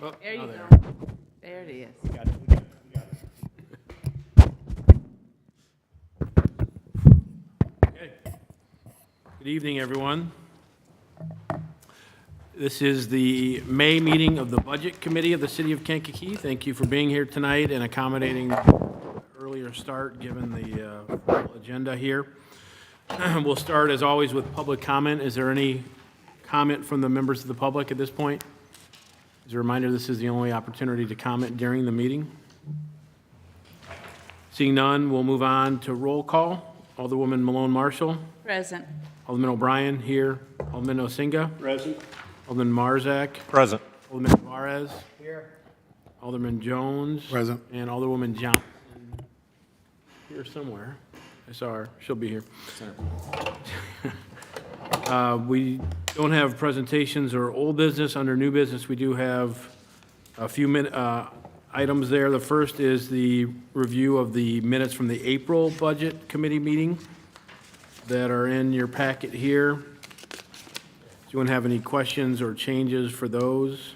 Oh, There you there. go. There it is. We got it, we got it, we got it. Okay. Good evening, everyone. This is the May meeting of the Budget Committee of the City of Kankakee. Thank you for being here tonight and accommodating earlier start given the full agenda here. We'll start, as always, with public comment. Is there any comment from the members of the public at this point? As a reminder, this is the only opportunity to comment during the meeting. Seeing none, we'll move on to roll call. Alderwoman Malone Marshall. Present. Alderman O'Brien here. Alderman Osinga. Present. Alderman Marzak. Present. Alderman Tavares. Here. Alderman Jones. Present. And Alderwoman Johnson. Here somewhere. I saw her. She'll be here. We don't have presentations or old business. Under new business, we do have a few items there. The first is the review of the minutes from the April Budget Committee meeting that are in your packet here. Do you want to have any questions or changes for those?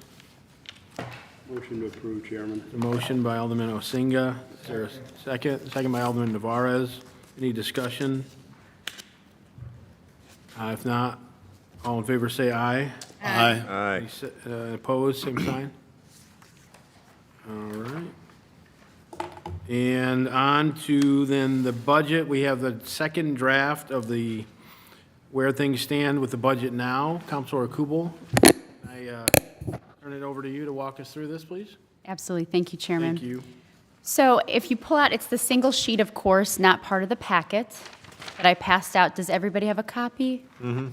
Motion to approve, Chairman. A motion by Alderman Osinga. Is there a second? Second by Alderman Tavares. Any discussion? If not, all in favor say aye. Aye. Opposed, same sign. All right. And on to then the budget. We have the second draft of the where things stand with the budget now. Councilor Kubel, I turn it over to you to walk us through this, please. Absolutely. Thank you, Chairman. Thank you. So if you pull out, it's the single sheet, of course, not part of the packet that I passed out. Does everybody have a copy? I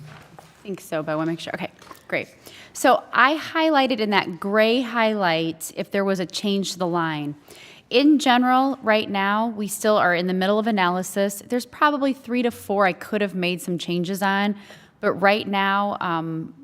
think so, but I want to make sure. Okay, great. So I highlighted in that gray highlight if there was a change to the line. In general, right now, we still are in the middle of analysis. There's probably 3 to 4 I could have made some changes on. But right now,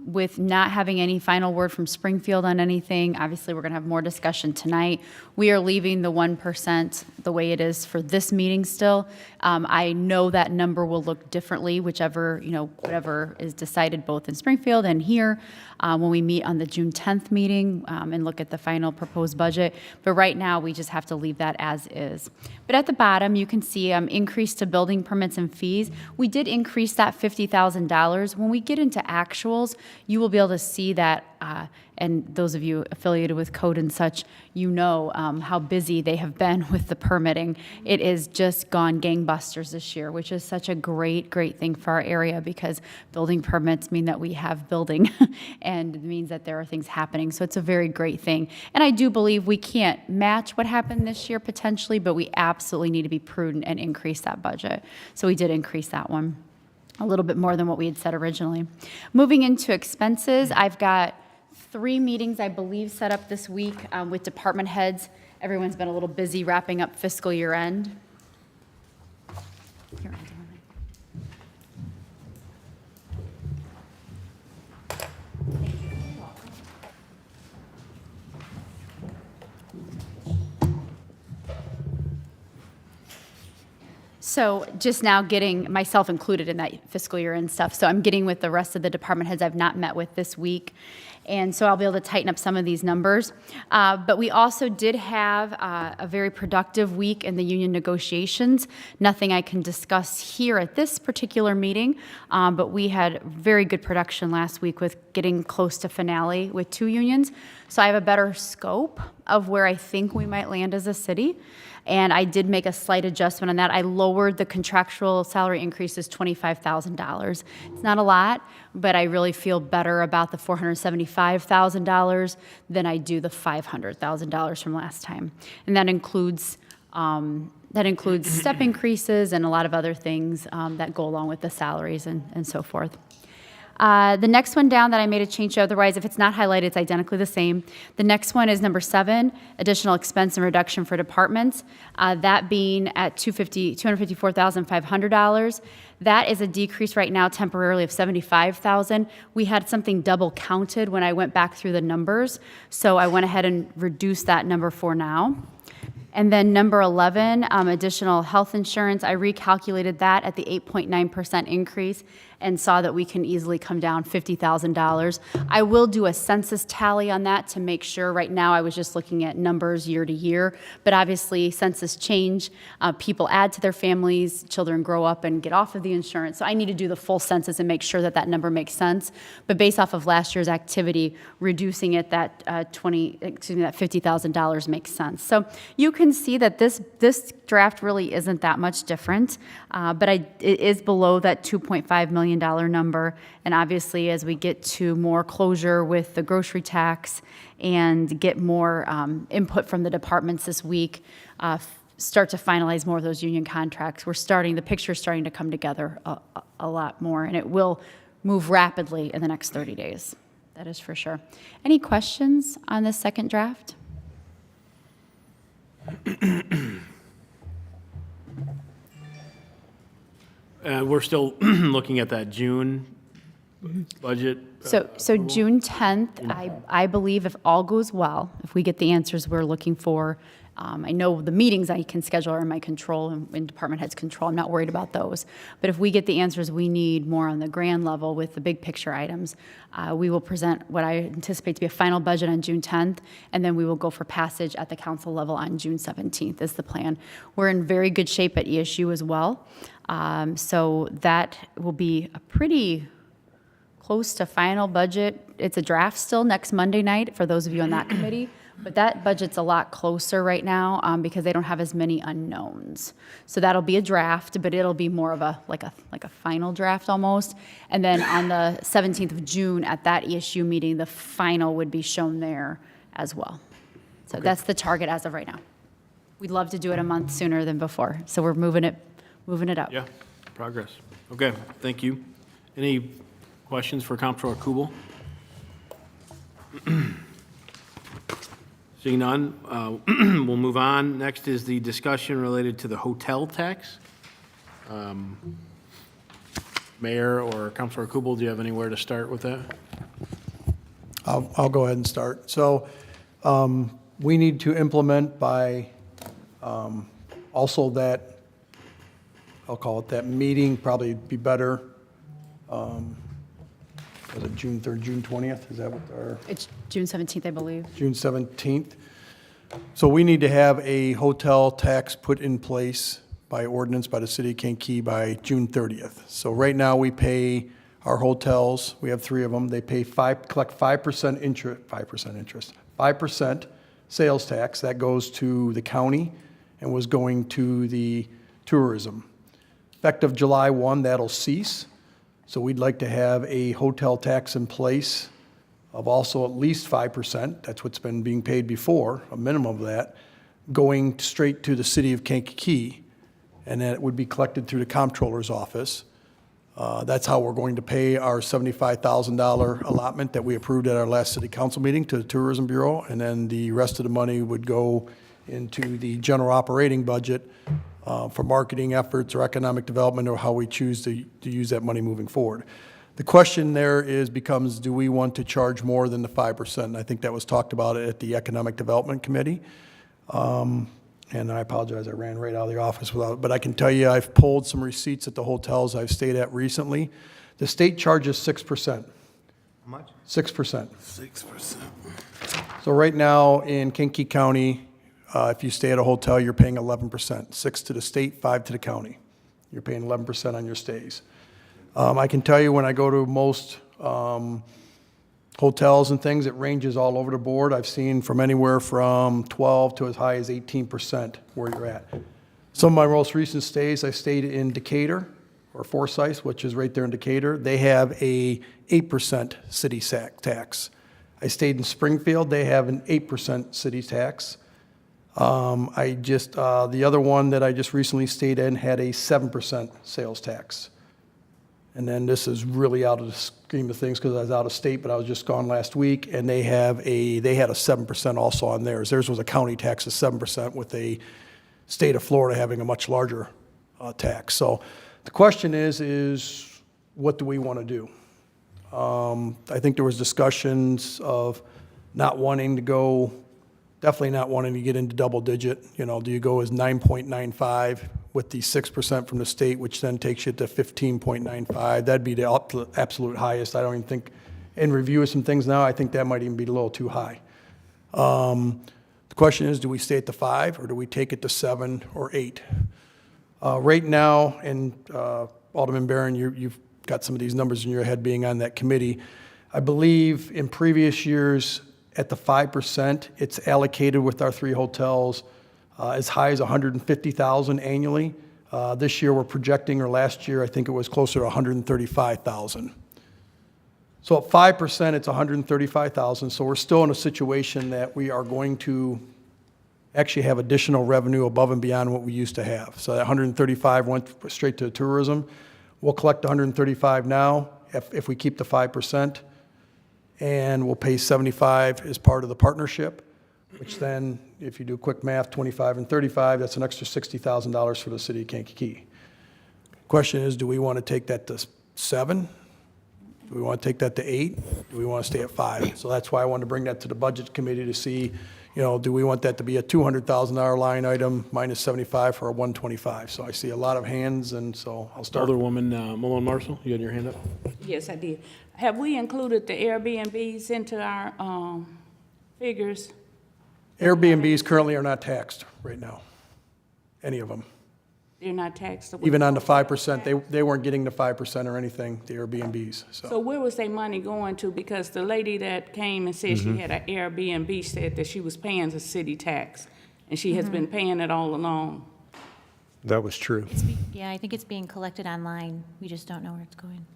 with not having any final word from Springfield on anything, obviously we're going to have more discussion tonight. We are leaving the 1% the way it is for this meeting still. I know that number will look differently, whatever is decided both in Springfield and here when we meet on the June 10th meeting and look at the final proposed budget. But right now, we just have to leave that as is. But at the bottom, you can see increase to building permits and fees. We did increase that $50,000. When we get into actuals, you will be able to see that, and those of you affiliated with code and such, you know how busy they have been with the permitting. It is just gone gangbusters this year, which is such a great, great thing for our area because building permits mean that we have building and it means that there are things happening. So it's a very great thing. And I do believe we can't match what happened this year potentially, but we absolutely need to be prudent and increase that budget. So we did increase that one a little bit more than what we had said originally. Moving into expenses, I've got 3 meetings, I believe, set up this week with department heads. Everyone's been a little busy wrapping up fiscal year end. Here, So just now getting myself included in that fiscal year and stuff. So I'm getting with the rest of the department heads I've not met with this week. And so I'll be able to tighten up some of these numbers. But we also did have a very productive week in the union negotiations. Nothing I can discuss here at this particular meeting, but we had very good production last week with getting close to finale with 2 unions. So I have a better scope of where I think we might land as a city. And I did make a slight adjustment on that. I lowered the contractual salary increases $25,000. It's not a lot, but I really feel better about the $475,000 than I do the $500,000 from last time. And that includes step increases and a lot of other things that go along with the salaries and so forth. The next one down that I made a change to, otherwise, if it's not highlighted, it's identically the same. The next one is number 7, additional expense and reduction for departments. That being at $254,500. That is a decrease right now temporarily of 75,000. We had something double counted when I went back through the numbers, so I went ahead and reduced that number for now. And then number 11, additional health insurance, I recalculated that at the 8.9% increase and saw that we can easily come down $50,000. I will do a census tally on that to make sure. Right now, I was just looking at numbers year to year, but obviously census change, people add to their families, children grow up and get off of the insurance. So I need to do the full census and make sure that that number makes sense. But based off of last year's activity, reducing it that that $50,000 makes sense. So you can see that this draft really isn't that much different, but it is below that $2.5 million number. And obviously, as we get to more closure with the grocery tax and get more input from the departments this week, start to finalize more of those union contracts, the picture's starting to come together a lot more, and it will move rapidly in the next 30 days. That is for sure. Any questions on this second draft? We're still looking at that June budget. So approval. June 10th, I believe if all goes well, if we get the answers we're looking for, I know the meetings I can schedule are in my control and in department heads' control. I'm not worried about those. But if we get the answers we need more on the grand level with the big picture items, we will present what I anticipate to be a final budget on June 10th, and then we will go for passage at the council level on June 17th is the plan. We're in very good shape at ESU as well. So that will be a pretty close to final budget. It's a draft still next Monday night for those of you on that committee, but that budget's a lot closer right now because they don't have as many unknowns. So that'll be a draft, but it'll be more of a like a final draft almost. And then on the 17th of June at that ESU meeting, the final would be shown there as well. So that's the target as of right now. We'd love to do it a month sooner than before, so we're moving it up. Yeah, progress. Okay, thank you. Any questions for Comptroller Kubel? Seeing none, we'll move on. Next is the discussion related to the hotel tax. Mayor or Comptroller Kubel, do you have anywhere to start with that? I'll go ahead and start. So we need to implement by also that, I'll call it that meeting, probably be better. Was it June 3rd, June 20th? Is that what our? It's June 17th, I believe. June 17th. So we need to have a hotel tax put in place by ordinance by the city of Kankakee by June 30th. So right now we pay our hotels, we have 3 of them, they collect 5% interest, 5% sales tax. That goes to the county and was going to the tourism. Effective July 1, that'll cease. So we'd like to have a hotel tax in place of also at least 5%. That's what's been being paid before, a minimum of that, going straight to the city of Kankakee, and that it would be collected through the comptroller's office. That's how we're going to pay our $75,000 allotment that we approved at our last city council meeting to the Tourism Bureau, and then the rest of the money would go into the general operating budget for marketing efforts or economic development, or how we choose to use that money moving forward. The question there becomes, do we want to charge more than the 5%? And I think that was talked about at the Economic Development Committee. And I apologize, I ran right out of the office without, but I can tell you I've pulled some receipts at the hotels I've stayed at recently. The state charges 6%. How much? 6%. 6%. So right now in Kankakee County, if you stay at a hotel, you're paying 11%, 6 to the state, 5 to the county. You're paying 11% on your stays. I can tell you when I go to most hotels and things, it ranges all over the board. I've seen from anywhere from 12 to as high as 18% where you're at. Some of my most recent stays, I stayed in Decatur or Forsyth, which is right there in Decatur. They have a 8% city tax. I stayed in Springfield. They have an 8% city tax. The other one that I just recently stayed in had a 7% sales tax. And then this is really out of the scheme of things because I was out of state, but I was just gone last week, and they had a 7% also on theirs. Theirs was a county tax of 7% with a state of Florida having a much larger tax. So The question is what do we want to do? I think there was discussions of not wanting to go, definitely not wanting to get into double digit. You know, do you go as 9.95 with the 6% from the state, which then takes you to 15.95? That'd be the absolute highest. I don't even think, in review of some things now, I think that might even be a little too high. The question is, do we stay at the 5 or do we take it to 7 or 8? Right now, and Alderman Barron, you've got some of these numbers in your head being on that committee. I believe in previous years, at the 5%, it's allocated with our 3 hotels as high as $150,000 annually. This year we're projecting, or last year I think it was closer to $135,000. So at 5%, it's $135,000. So we're still in a situation that we are going to actually have additional revenue above and beyond what we used to have. So that 135 went straight to tourism. We'll collect 135 now if we keep the 5%, and we'll pay 75 as part of the partnership, which then, if you do quick math, 25 and 35, that's an extra $60,000 for the city of Kankakee. Question is, do we want to take that to 7? Do we want to take that to 8? Do we want to stay at 5? So that's why I wanted to bring that to the budget committee to see, you know, do we want that to be a $200,000 line item minus 75 for a 125? So I see a lot of hands, and so I'll start. Alderwoman Malone Marshall, you had your hand up? Yes, I did. Have we included the Airbnbs into our figures? Airbnbs currently are not taxed right now, any of them. They're not taxed? Even on the 5%, they weren't getting the 5% or anything, the Airbnbs, So so. where was their money going to? Because the lady that came and said she had an Airbnb said that she was paying the city tax, and she has been paying it all along. That was true. Yeah, I think it's being collected online. We just don't know where it's going.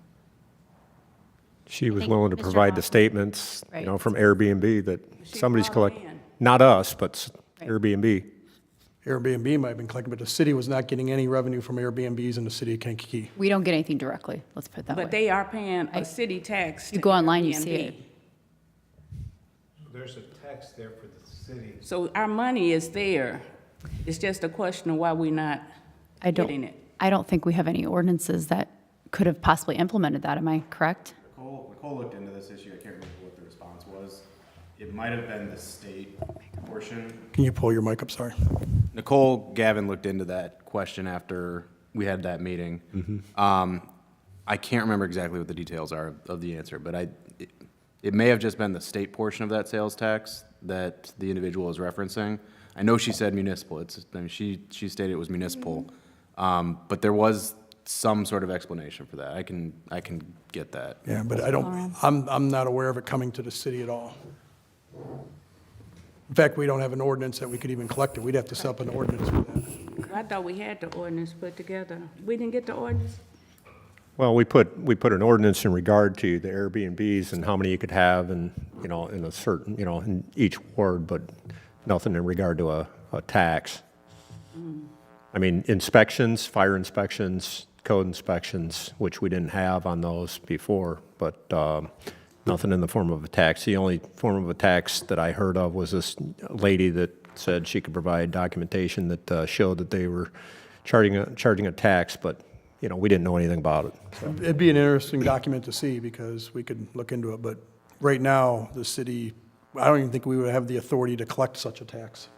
She was think willing to Mr. provide the Hoffman- statements, you know, from Airbnb that She somebody's brought it collecting. in. Not us, but Right. Airbnb. Airbnb might have been collecting, but the city was not getting any revenue from Airbnbs in the city of Kankakee. We don't get anything directly, let's put it that way. But they are paying a city tax. You to go online, you see Airbnb. it. There's a tax there for the city. So our money is there. It's just a question of why we're not I getting it. I don't think we have any ordinances that could have possibly implemented that, am I correct? Nicole looked into this issue. I can't remember what the response was. It might have been the state portion. Can you pull your mic up, sorry? Nicole Gavin looked into that question after we had that meeting. I can't remember exactly what the details are of the answer, but it may have just been the state portion of that sales tax that the individual is referencing. I know she said municipal. She stated it was municipal, but there was some sort of explanation for that. I can get that. Yeah, but I'm not aware of it coming to the city at all. In fact, we don't have an ordinance that we could even collect it. We'd have to set up an ordinance for that. I thought we had the ordinance put together. We didn't get the ordinance? Well, we put an ordinance in regard to the Airbnbs and how many you could have and, you know, in a certain, you know, in each ward, but nothing in regard to a tax. I mean, inspections, fire inspections, code inspections, which we didn't have on those before, but nothing in the form of a tax. The only form of a tax that I heard of was this lady that said she could provide documentation that showed that they were charging a tax, but, you know, we didn't know anything about it. So. It'd be an interesting document to see because we could look into it, but right now, the city, I don't even think we would have the authority to collect such a tax.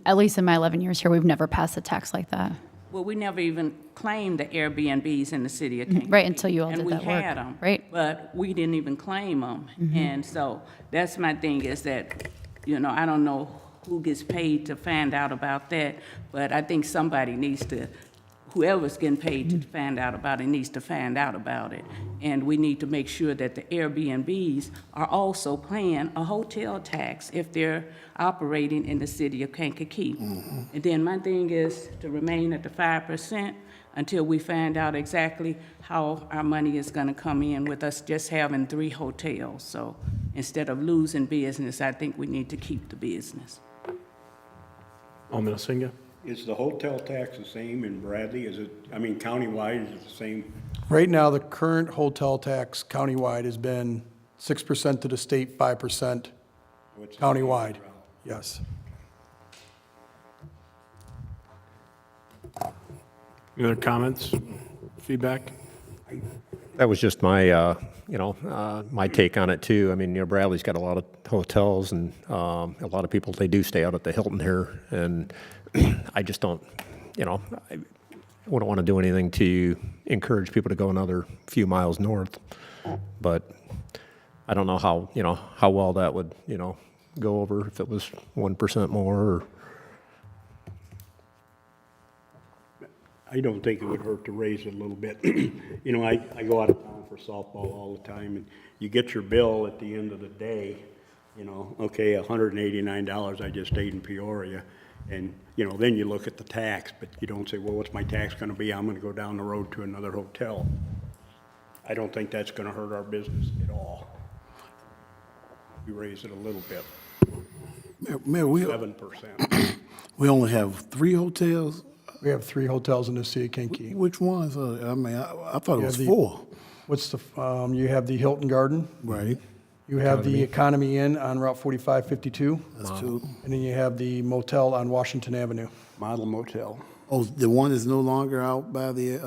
At least in my 11 years here, we've never passed a tax like that. Well, we never even claimed the Airbnbs in the city of Kankakee. Right, until you all did that And we work, had them. right. But we didn't even claim them. And so that's my thing is that, you know, I don't know who gets paid to find out about that, but I think somebody needs to, whoever's getting paid to find out about it needs to find out about it. And we need to make sure that the Airbnbs are also paying a hotel tax if they're operating in the city of Kankakee. And then my thing is to remain at the 5% until we find out exactly how our money is gonna come in with us just having 3 hotels. So instead of losing business, I think we need to keep the business. Alderman Elsinga? Is the hotel tax the same in Bradley? Is it, I mean, countywide, is it the same? Right now, the current hotel tax countywide has been 6% to the state, 5% countywide. Yes. Any other comments? feedback? That was just my, my take on it too. I mean, Bradley's got a lot of hotels and a lot of people, they do stay out at the Hilton here. And I just don't, I wouldn't want to do anything to encourage people to go another few miles north. But I don't know how well that would, go over if it was 1% more or. I don't think it would hurt to raise it a little bit. I go out of town for softball all the time, and you get your bill at the end of the day, okay, $189, I just stayed in Peoria. And, then you look at the tax, but you don't say, well, what's my tax gonna be? I'm gonna go down the road to another hotel. I don't think that's gonna hurt our business at all. We raise it a little bit, Mayor, 7%. we only have 3 hotels. We have 3 hotels in the city of Kankakee. Which ones? I thought it was Yeah, 4. What's the, you have the Hilton Garden, Right. you have the Economy Inn on Route 4552, That's 2. and then you have the motel on Washington Avenue. Model motel. Oh, the one is no longer out by the,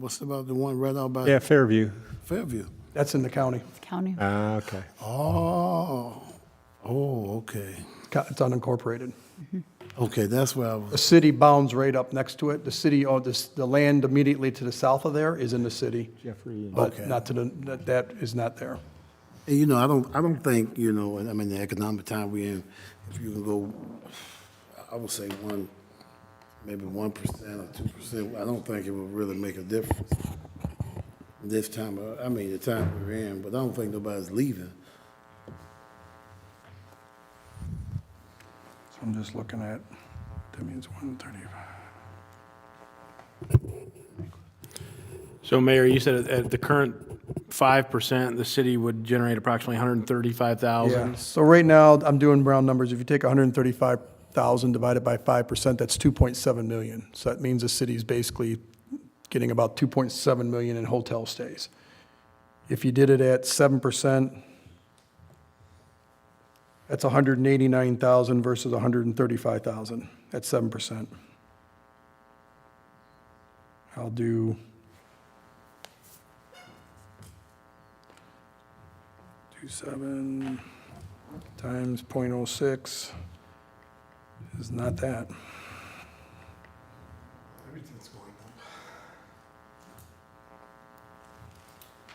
what's about the one right out by Yeah, Fairview. Fairview? That's in the county. County. Okay. Oh, okay. It's unincorporated. Okay, that's where I The was. city bounds right up next to it. The city, the land immediately to the south of there is in the city. But Okay. not to that is not there. And, I don't think, the economic time we in, if you can go, I would say maybe 1% or 2%, I don't think it would really make a difference this time, the time we're in, but I don't think nobody's leaving. So I'm just looking at, that means 135. So Mayor, you said at the current 5%, the city would generate approximately 135,000? Yeah, so right now, I'm doing round numbers. If you take 135,000 divided by 5%, that's 2.7 million. So that means the city's basically getting about 2.7 million in hotel stays. If you did it at 7%, that's 189,000 versus 135,000 at 7%. I'll do 27 times 0.06 is not that. Everything's going up.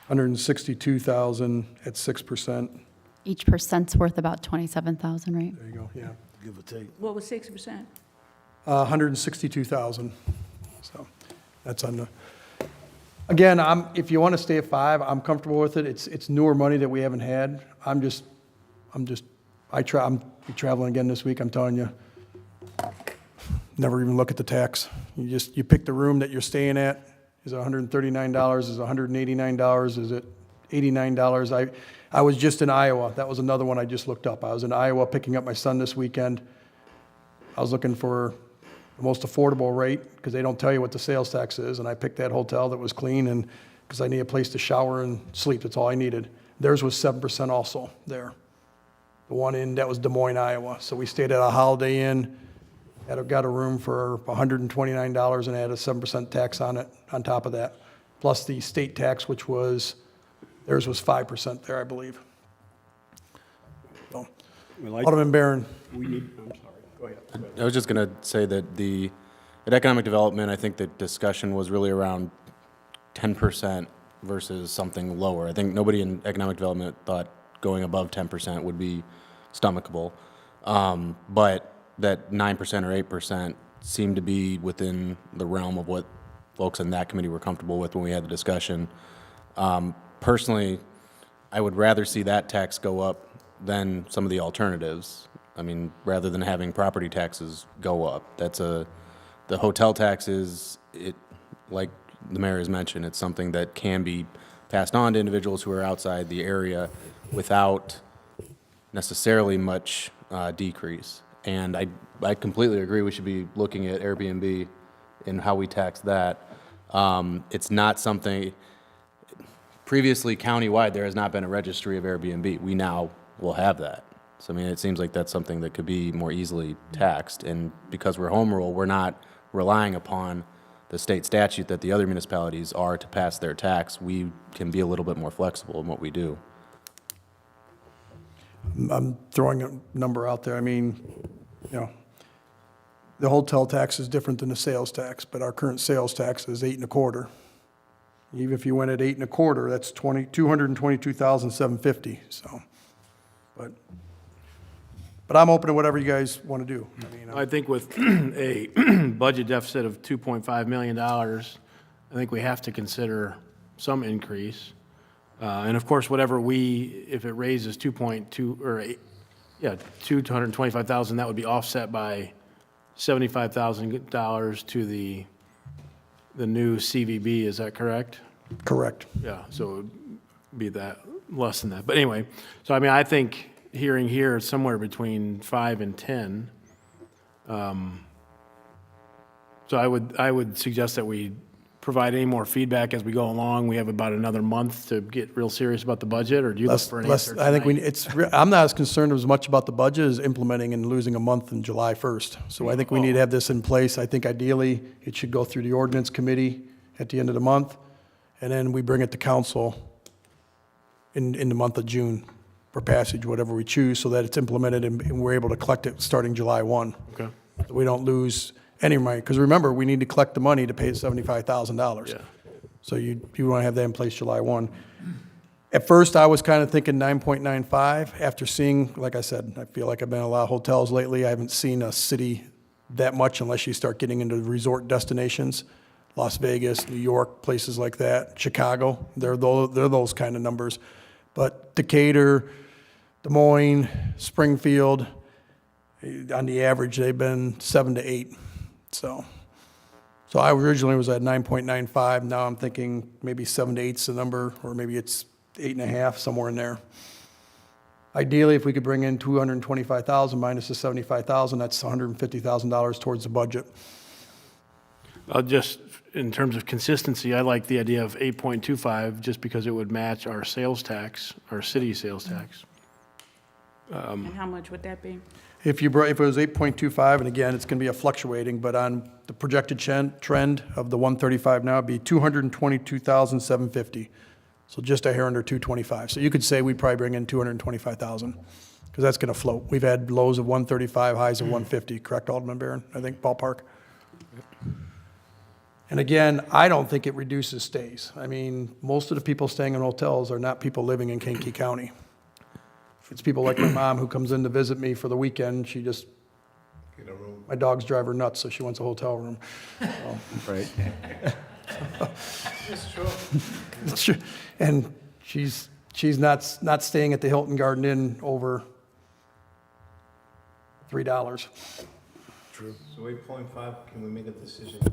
162,000 at 6%. Each percent's worth about 27,000, right? There you go, yeah. Give or take. What was 6%? 162,000. So that's on the, again, if you want to stay at 5, I'm comfortable with it. It's newer money that we haven't had. I'm be traveling again this week, I'm telling you. Never even look at the tax. You pick the room that you're staying at. Is it $139? Is it $189? Is it $89? I was just in Iowa. That was another one I just looked up. I was in Iowa picking up my son this weekend. I was looking for the most affordable rate because they don't tell you what the sales tax is, and I picked that hotel that was clean and because I need a place to shower and sleep. That's all I needed. Theirs was 7% also there. The one that was Des Moines, Iowa. So we stayed at a Holiday Inn, got a room for $129 and had a 7% tax on it on top of that, plus the state tax, which was, theirs was 5% there, I believe. So, Well, Alderman Barron. I'm sorry, go ahead. I was just going to say that at economic development, I think the discussion was really around 10% versus something lower. I think nobody in economic development thought going above 10% would be stomachable. But that 9% or 8% seemed to be within the realm of what folks in that committee were comfortable with when we had the discussion. Personally, I would rather see that tax go up than some of the alternatives. I mean, rather than having property taxes go up. The hotel taxes, like the mayor has mentioned, it's something that can be passed on to individuals who are outside the area without necessarily much decrease. And I completely agree we should be looking at Airbnb and how we tax that. It's not something, previously countywide, there has not been a registry of Airbnb. We now will have that. So, I mean, it seems like that's something that could be more easily taxed. And because we're home rule, we're not relying upon the state statute that the other municipalities are to pass their tax, we can be a little bit more flexible in what we do. I'm throwing a number out there. I mean, you know, the hotel tax is different than the sales tax, but our current sales tax is 8.25. Even if you went at 8.25, that's 222,750, so. But I'm open to whatever you guys want to do. I mean, I think with a budget deficit of $2.5 million, I think we have to consider some increase. And of course, whatever if it raises 225,000, that would be offset by $75,000 to the new CVB, is that correct? correct. Yeah, so it would be that, less than that. But anyway, so I mean, I think hearing here, it's somewhere between 5 and 10. So I would suggest that we provide any more feedback as we go along. We have about another month to get real serious about the budget, or do you look for an answer I think tonight? I'm not as concerned as much about the budget as implementing and losing a month in July 1st. So I think we need to have this in place. I think ideally, it should go through the ordinance committee at the end of the month, and then we bring it to council in the month of June for passage, whatever we choose, so that it's implemented and we're able to collect it starting July 1. Okay. So we don't lose any money, because remember, we need to collect the money to pay the $75,000. Yeah. So you want to have that in place July 1. At first, I was kind of thinking 9.95. After seeing, like I said, I feel like I've been in a lot of hotels lately. I haven't seen a city that much unless you start getting into resort destinations. Las Vegas, New York, places like that, Chicago, they're those kind of numbers. But Decatur, Des Moines, Springfield, on the average, they've been 7 to 8. So I originally was at 9.95. Now I'm thinking maybe 7 to 8's the number, or maybe it's 8.5, somewhere in there. Ideally, if we could bring in 225,000 minus the 75,000, that's $150,000 towards the budget. Just in terms of consistency, I like the idea of 8.25, just because it would match our sales tax, our city sales tax. And how much would that be? If it was 8.25, and again, it's going to be a fluctuating, but on the projected trend of the 135 now, it'd be 222,750. So just a hair under 225. So you could say we'd probably bring in 225,000, because that's going to float. We've had lows of 135, highs of 150, correct, Alderman Barron? I think ballpark. And again, I don't think it reduces stays. I mean, most of the people staying in hotels are not people living in Kankakee County. It's people like my mom who comes in to visit me for the weekend. She just, my dogs drive her nuts, so she wants a hotel room. So. Right. It's true. It's true. And she's not staying at the Hilton Garden Inn over $3. True. So 8.5, can we make a decision now?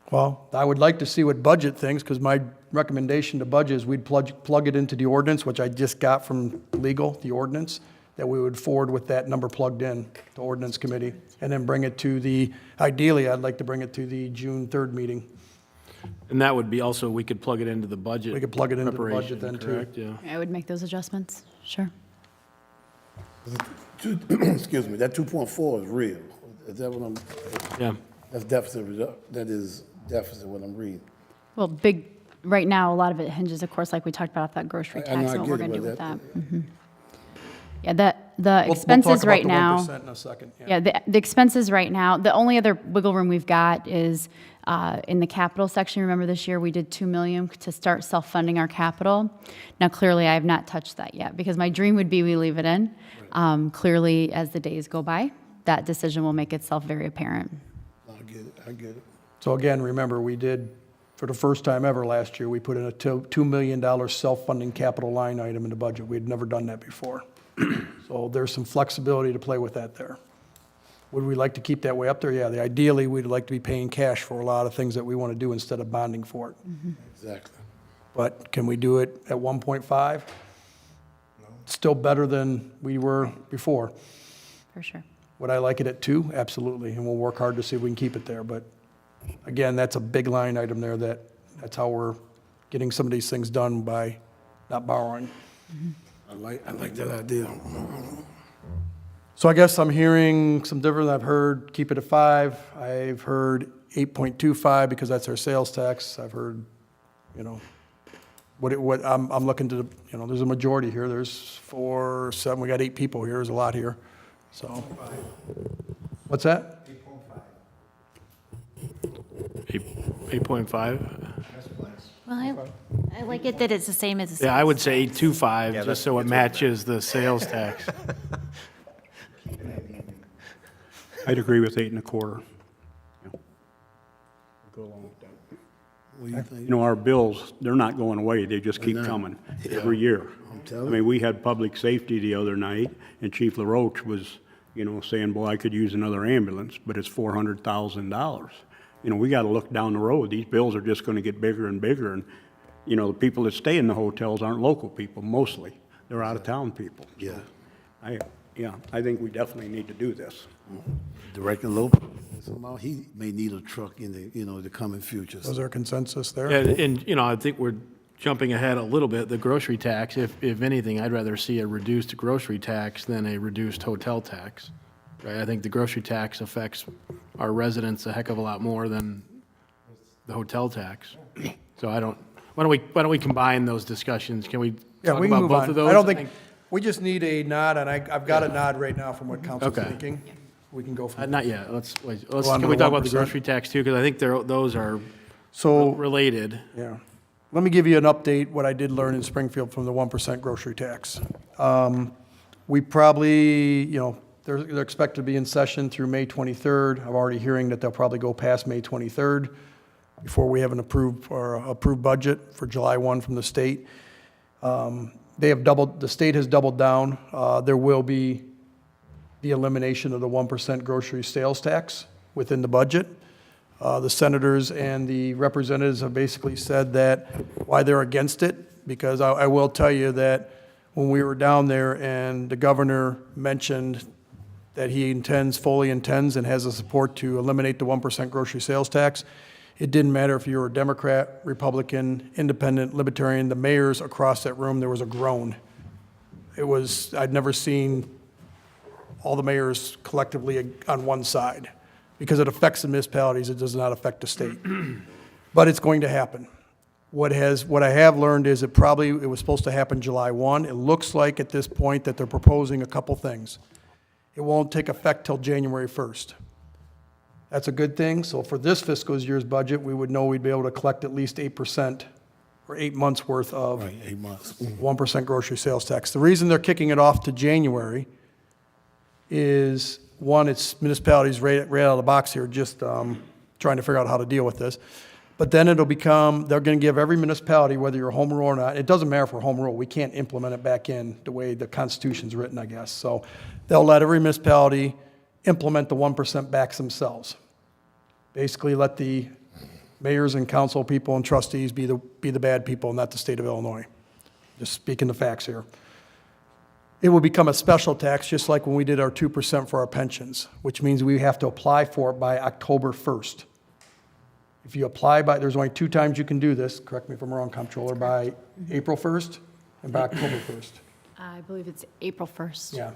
Well, I would like to see what budget thinks, because my recommendation to budget is we'd plug it into the ordinance, which I just got from legal, the ordinance, that we would forward with that number plugged in, the ordinance committee, and then bring it to ideally, I'd like to bring it to the June 3rd meeting. And that would be also, we could plug it into the budget. We could plug it into the preparation, budget then, too. correct? Yeah. I would make those adjustments, sure. Excuse me, that 2.4 is real. Is that what I'm, Yeah. that's deficit, that is deficit what I'm reading. Well, right now, a lot of it hinges, of course, like we talked about, that grocery I know, tax I and what we're get it, going to do but with that. that- Yeah, the We'll expenses talk right about now. the 1% in a second. Yeah, the expenses right now, the only other wiggle room we've got is in the capital section. Remember this year, we did $2 million to start self-funding our capital. Now, clearly, I have not touched that yet, because my dream would be we leave it in. Clearly, as the days go by, that decision will make itself very apparent. I get it. So again, remember, we did, for the first time ever last year, we put in a $2 million self-funding capital line item in the budget. We had never done that before. So there's some flexibility to play with that there. Would we like to keep that way up there? Yeah, ideally, we'd like to be paying cash for a lot of things that we want to do instead of bonding for it. Exactly. But can we do it at 1.5? Still better than we were before. For sure. Would I like it at 2? Absolutely, and we'll work hard to see if we can keep it there. But again, that's a big line item there, that's how we're getting some of these things done, by not borrowing. I like that idea. So I guess I'm hearing some different, I've heard keep it at 5, I've heard 8.25 because that's our sales tax, I've heard, you know, I'm looking to, you know, there's a majority here, there's 4, 7, we got 8 people here, there's a lot here, so. What's that? 8.5? Well, I like it that it's the same as the. Yeah, I would say 8.25, just so it matches the sales tax. I'd agree with 8.25. Yeah. Go along with that. What do you think? You know, our bills, they're not going away, they just keep coming every year. I'm I telling mean, we had public safety the other night, and Chief LaRoche was, you know, saying, boy, I could use another ambulance, but it's $400,000. You know, we gotta look down the road, these bills are just gonna get bigger and bigger, and, you know, the people that stay in the hotels aren't local people, mostly. They're out-of-town people. Yeah. I think we definitely need to do this. Director Lopez, somehow he may need a truck in the, you know, the coming future. Was there consensus there? And, you know, I think we're jumping ahead a little bit. The grocery tax, if anything, I'd rather see a reduced grocery tax than a reduced hotel tax. Right? I think the grocery tax affects our residents a heck of a lot more than the hotel tax. So why don't we combine those discussions? Can we Yeah, talk we can about move both on. of those? I don't think, we just need a nod, and I've got a nod right now from what council's Okay. thinking. We can go from. Not yet. Let's, Go on can to we the talk about the 1%? grocery tax too? Because I think those are So, related. yeah. Let me give you an update, what I did learn in Springfield from the 1% grocery tax. We probably, you know, they're expected to be in session through May 23rd. I'm already hearing that they'll probably go past May 23rd before we have an approved budget for July 1 from the state. The state has doubled down. There will be the elimination of the 1% grocery sales tax within the budget. The senators and the representatives have basically said that why they're against it, because I will tell you that when we were down there and the governor mentioned that he fully intends and has the support to eliminate the 1% grocery sales tax, it didn't matter if you were a Democrat, Republican, Independent, Libertarian, the mayors across that room, there was a groan. I'd never seen all the mayors collectively on one side, because it affects the municipalities, it does not affect the state. But it's going to happen. What I have learned is it was supposed to happen July 1. It looks like at this point that they're proposing a couple things. It won't take effect till January 1st. That's a good thing. So for this fiscal year's budget, we would know we'd be able to collect at least 8% or 8 months worth of Right, 8 months. 1% grocery sales tax. The reason they're kicking it off to January is, one, it's municipalities right out of the box here, just trying to figure out how to deal with this. But then they're going to give every municipality, whether you're home rule or not, it doesn't matter if we're home rule, we can't implement it back in the way the Constitution's written, I guess. So they'll let every municipality implement the 1% backs themselves. Basically let the mayors and council people and trustees be the bad people, not the state of Illinois. Just speaking the facts here. It will become a special tax, just like when we did our 2% for our pensions, which means we have to apply for it by October 1st. If you apply there's only 2 times you can do this, correct me if I'm wrong, Comptroller, by April 1st and by October 1st. I believe it's April 1st. Yeah.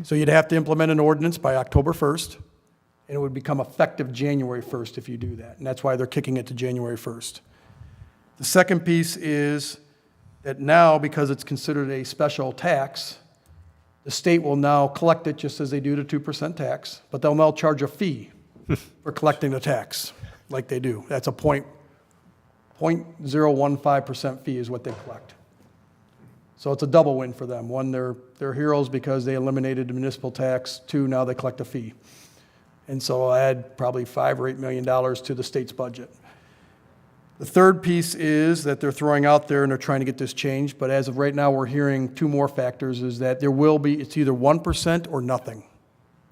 So you'd have to implement an ordinance by October 1st, and it would become effective January 1st if you do that. And that's why they're kicking it to January 1st. The second piece is that now, because it's considered a special tax, the state will now collect it just as they do the 2% tax, but they'll now charge a fee for collecting the tax, like they do. That's a 0.015% fee is what they collect. So it's a double win for them. One, they're heroes because they eliminated the municipal tax. 2, now they collect a fee. And so I'll add probably $5 or $8 million to the state's budget. The third piece is that they're throwing out there, and they're trying to get this changed, but as of right now, we're hearing 2 more factors, is that it's either 1% or nothing.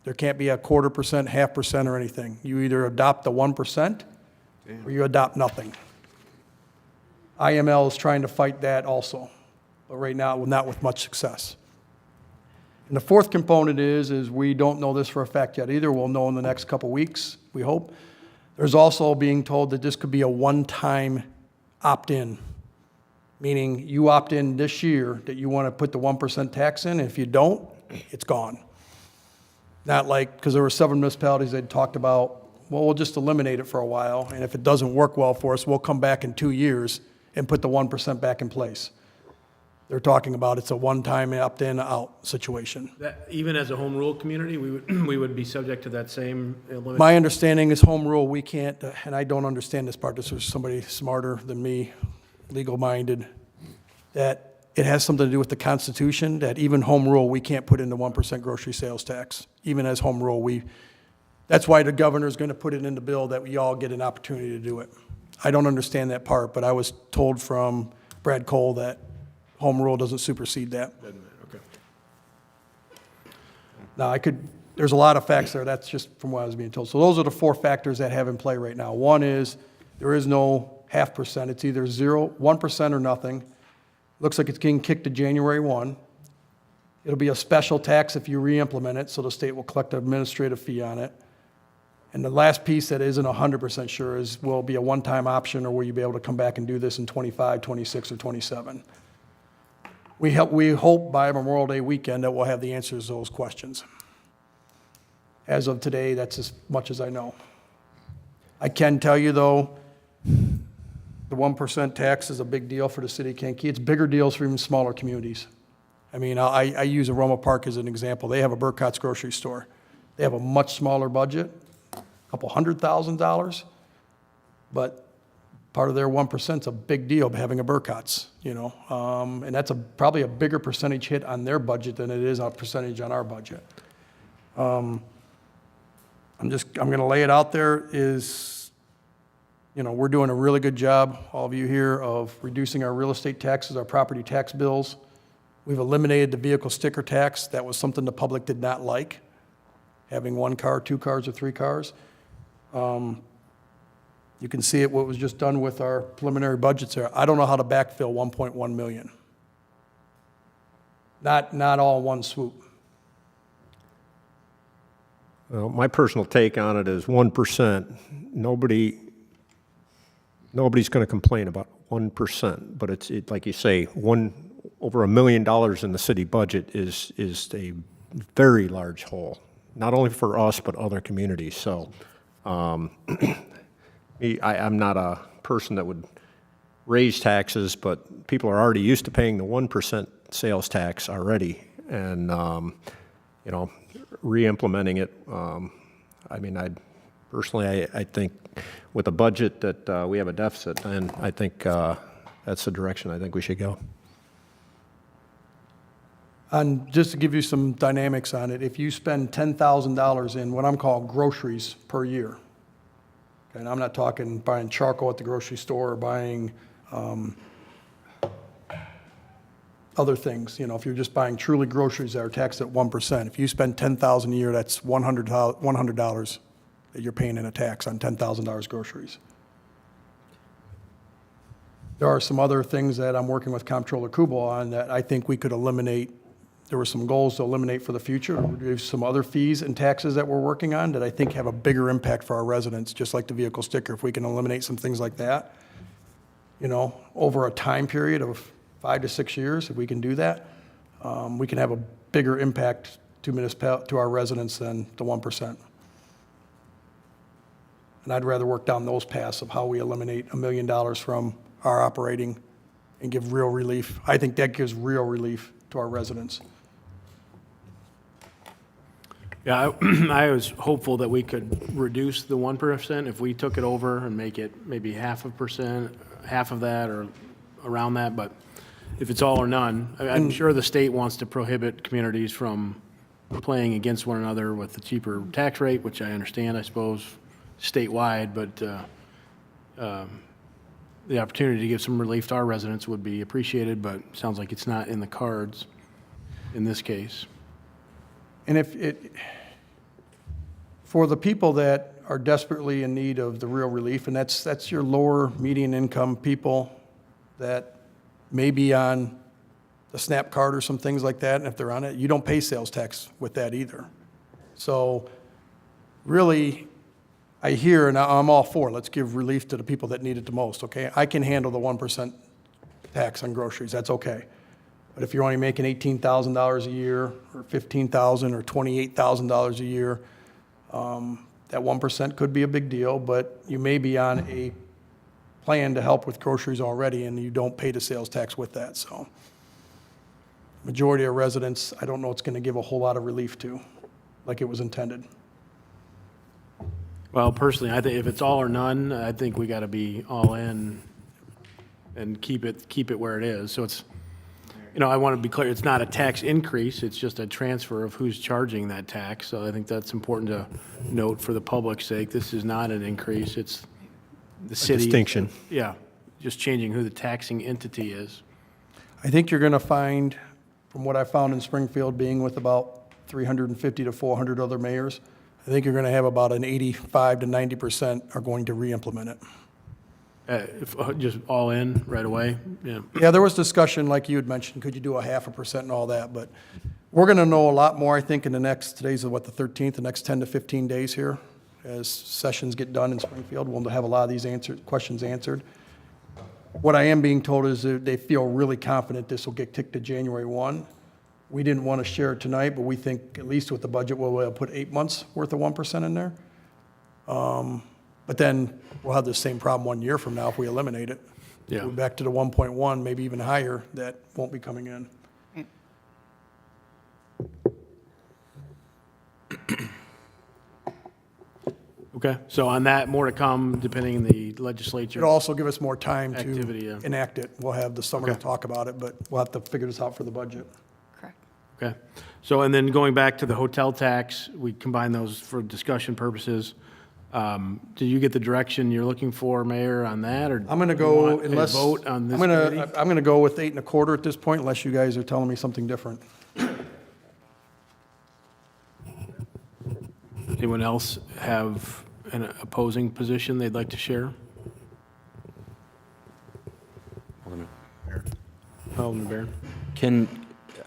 There can't be a 1/4%, 0.5% or anything. You either adopt the 1% or you adopt nothing. IML is trying to fight that also, but right now, not with much success. And the fourth component is we don't know this for a fact yet either. We'll know in the next couple weeks, we hope. There's also being told that this could be a one-time opt-in, meaning you opt in this year that you want to put the 1% tax in, and if you don't, it's gone. Not like, because there were several municipalities that talked about, well, we'll just eliminate it for a while, and if it doesn't work well for us, we'll come back in 2 years and put the 1% back in place. They're talking about it's a one-time opt-in, out situation. That, even as a home rule community, we would be subject to that same limit? My understanding is home rule, we can't, and I don't understand this part, this was somebody smarter than me, legal-minded, that it has something to do with the Constitution, that even home rule, we can't put in the 1% grocery sales tax. Even as home rule, that's why the governor's going to put it in the bill that we all get an opportunity to do it. I don't understand that part, but I was told from Brad Cole that home rule doesn't supersede that. Okay. Now, there's a lot of facts there, that's just from what I was being told. So those are the 4 factors that have in play right now. One is, there is no 0.5%, it's either 1% or nothing. Looks like it's getting kicked to January 1. It'll be a special tax if you re-implement it, so the state will collect an administrative fee on it. And the last piece that isn't 100% sure is, will it be a one-time option, or will you be able to come back and do this in 25, 26, or 27? We hope by Memorial Day weekend that we'll have the answers to those questions. As of today, that's as much as I know. I can tell you, though, the 1% tax is a big deal for the city of Kankakee. It's bigger deals for even smaller communities. I mean, I use Aroma Park as an example. They have a Burcott's grocery store. They have a much smaller budget, a couple $100,000, but part of their 1% is a big deal, having a Burcott's, you know. And that's probably a bigger percentage hit on their budget than it is a percentage on our budget. I'm going to lay it out there is, you know, we're doing a really good job, all of you here, of reducing our real estate taxes, our property tax bills. We've eliminated the vehicle sticker tax. That was something the public did not like, having 1 car, 2 cars, or 3 cars. You can see it, what was just done with our preliminary budgets there. I don't know how to backfill 1.1 million. Not all in one swoop. Well, my personal take on it is 1%. Nobody's going to complain about 1%, but it's like you say, over $1 million in the city budget is a very large hole, not only for us but other communities. So, I'm not a person that would raise taxes, but people are already used to paying the 1% sales tax already, and you know, re-implementing it. I mean, I think with a budget that we have a deficit, and I think that's the direction I think we should go. And just to give you some dynamics on it, if you spend $10,000 in what I'm calling groceries per year, and I'm not talking buying charcoal at the grocery store or buying other things, you know, if you're just buying truly groceries that are taxed at 1%, if you spend $10,000 a year, that's $100 that you're paying in a tax on $10,000 groceries. There are some other things that I'm working with Comptroller Kubel on that I think we could eliminate. There were some goals to eliminate for the future. There's some other fees and taxes that we're working on that I think have a bigger impact for our residents, just like the vehicle sticker. If we can eliminate some things like that, you know, over a time period of 5 to 6 years, if we can do that, we can have a bigger impact to our residents than the 1%. And I'd rather work down those paths of how we eliminate $1 million from our operating and give real relief. I think that gives real relief to our residents. Yeah, I was hopeful that we could reduce the 1% if we took it over and make it maybe 0.5%, half of that or around that, but if it's all or none, I'm sure the state wants to prohibit communities from playing against one another with the cheaper tax rate, which I understand, I suppose, statewide, but the opportunity to give some relief to our residents would be appreciated, but it sounds like it's not in the cards in this case. And for the people that are desperately in need of the real relief, and that's your lower median income people that may be on the SNAP card or some things like that, and if they're on it, you don't pay sales tax with that either. So really, I hear, and I'm all for, let's give relief to the people that need it the most, okay? I can handle the 1% tax on groceries, that's okay. But if you're only making $18,000 a year, or $15,000, or $28,000 a year, that 1% could be a big deal, but you may be on a plan to help with groceries already, and you don't pay the sales tax with that, so. Majority of residents, I don't know it's gonna give a whole lot of relief to, like it was intended. Well, personally, I think if it's all or none, I think we got to be all in and keep it where it is. So it's, I want to be clear, it's not a tax increase, it's just a transfer of who's charging that tax. So I think that's important to note for the public's sake. This is not an increase, it's the city. distinction. Yeah, just changing who the taxing entity is. I think you're gonna find, from what I found in Springfield, being with about 350 to 400 other mayors, I think you're gonna have about an 85 to 90% are going to re-implement it. Just all in right away, yeah. Yeah, there was discussion, like you had mentioned, could you do a 0.5% and all that, but we're gonna know a lot more, I think, in the next, today's the 13th, the next 10 to 15 days here. As sessions get done in Springfield, we'll have a lot of these questions answered. What I am being told is that they feel really confident this will get kicked to January 1. We didn't want to share it tonight, but we think, at least with the budget, we'll put 8 months worth of 1% in there. But then we'll have the same problem 1 year from now if we eliminate it. Yeah. We're back to the 1.1, maybe even higher, that won't be coming in. Right. Okay, so on that, more to come, depending on the legislature. It'll also give us more time Activity, to yeah. enact it. We'll have the summer to Okay. talk about it, but we'll have to figure this out for the budget. Correct. Okay, so, and then going back to the hotel tax, we combine those for discussion purposes. Did you get the direction you're looking for, Mayor, on that, or? I'm gonna do you go want a unless. vote on this I'm gonna- committee? I'm gonna go with 8.25 at this point, unless you guys are telling me something different. Anyone else have an opposing position they'd like to share? Alderman Barron?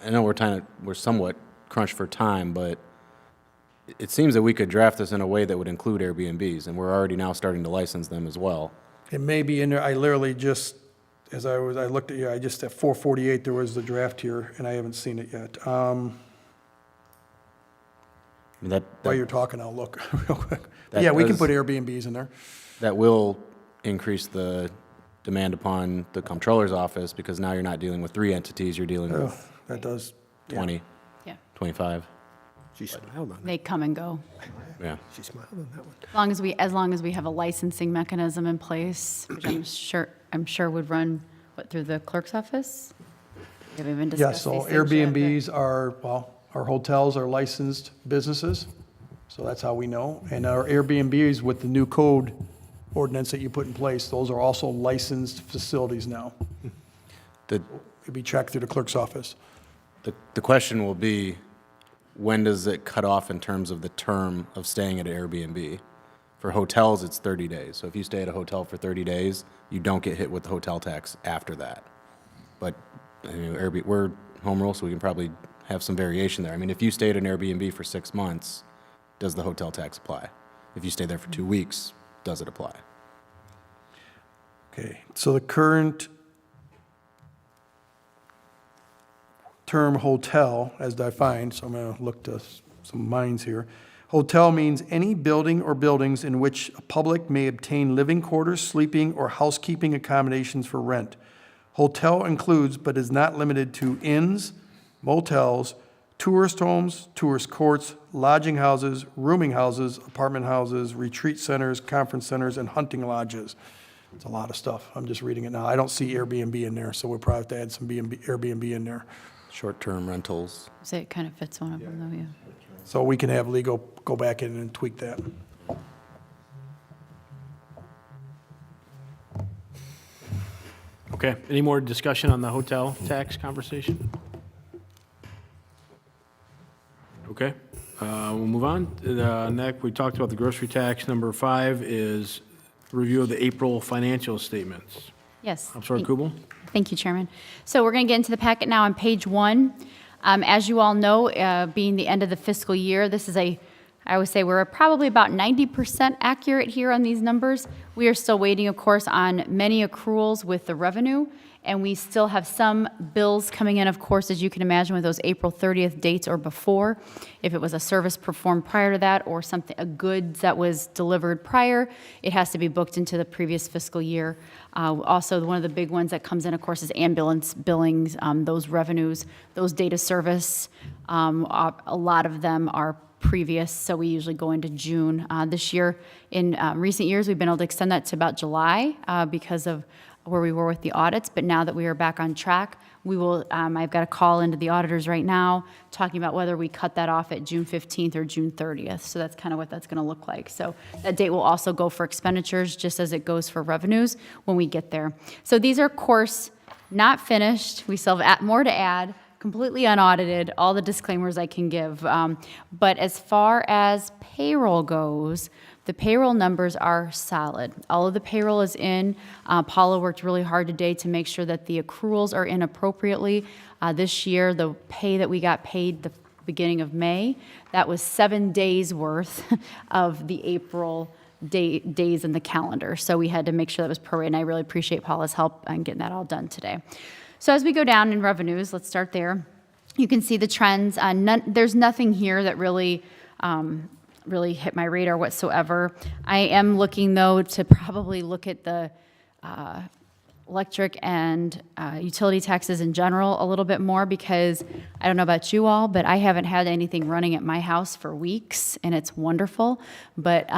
I know we're somewhat crunched for time, but it seems that we could draft this in a way that would include Airbnbs, and we're already now starting to license them as well. It may be in there, I literally just, I looked at you, at 448, there was the draft here, and I haven't seen it yet. I mean, While you're talking, I'll look real quick. That Yeah, we can does- put Airbnbs in there. that will increase the demand upon the comptroller's office, because now you're not dealing with 3 entities, you're dealing Oh, with that does, 20, Yeah, 25. She smiled on they come and go. Yeah. She smiled on that one. As long as we have a licensing mechanism in place, which I'm sure would run, through the clerk's office? We haven't even yeah, discussed so these things yet, but- Airbnbs are, well, our hotels are licensed businesses, so that's how we know. And our Airbnbs with the new code ordinance that you put in place, those are also licensed facilities now. The, It'd be tracked through the clerk's office. the question will be, when does it cut off in terms of the term of staying at an Airbnb? For hotels, it's 30 days. So if you stay at a hotel for 30 days, you don't get hit with the hotel tax after that. But Airbnb, we're home rule, so we can probably have some variation there. I mean, if you stay at an Airbnb for 6 months, does the hotel tax apply? If you stay there for 2 weeks, does it apply? Okay, so the current term hotel, as defined, so I'm going to look to some minds here. Hotel means any building or buildings in which a public may obtain living quarters, sleeping, or housekeeping accommodations for rent. Hotel includes, but is not limited to, inns, motels, tourist homes, tourist courts, lodging houses, rooming houses, apartment houses, retreat centers, conference centers, and hunting lodges. It's a lot of stuff. I'm just reading it now. I don't see Airbnb in there, so we'll probably have to add some Airbnb in there. Short-term rentals. So it kind of fits one of them, though, yeah. So we can have legal go back in and tweak that. Okay, any more discussion on the hotel tax conversation? Okay, we'll move on. Next, we talked about the grocery tax. Number 5 is review of the April financial statements. Yes. Councilor Kubel? Thank you, Chairman. So we're going to get into the packet now on page 1. As you all know, being the end of the fiscal year, this is I I would say we're probably about 90% accurate here on these numbers. We are still waiting, of course, on many accruals with the revenue, and we still have some bills coming in, of course, as you can imagine, with those April 30th dates or before. If it was a service performed prior to that or something, a goods that was delivered prior, it has to be booked into the previous fiscal year. Also, one of the big ones that comes in, of course, is ambulance billings, those revenues, those data service. A lot of them are previous, so we usually go into June. This year, in recent years, we've been able to extend that to about July because of where we were with the audits, but now that we are back on track, we will, I've got a call into the auditors right now talking about whether we cut that off at June 15th or June 30th. So that's kind of what that's going to look like. So that date will also go for expenditures just as it goes for revenues when we get there. So these are, of course, not finished. We still have more to add, completely unaudited, all the disclaimers I can give. But as far as payroll goes, the payroll numbers are solid. All of the payroll is in. Paula worked really hard today to make sure that the accruals are in appropriately. This year, the pay that we got paid the beginning of May, that was 7 days worth of the April days in the calendar. So we had to make sure that was prorated, and I really appreciate Paula's help on getting that all done today. So as we go down in revenues, let's start there. You can see the trends. There's nothing here that really hit my radar whatsoever. I am looking, though, to probably look at the electric and utility taxes in general a little bit more, because I don't know about you all, but I haven't had anything running at my house for weeks, and it's wonderful. But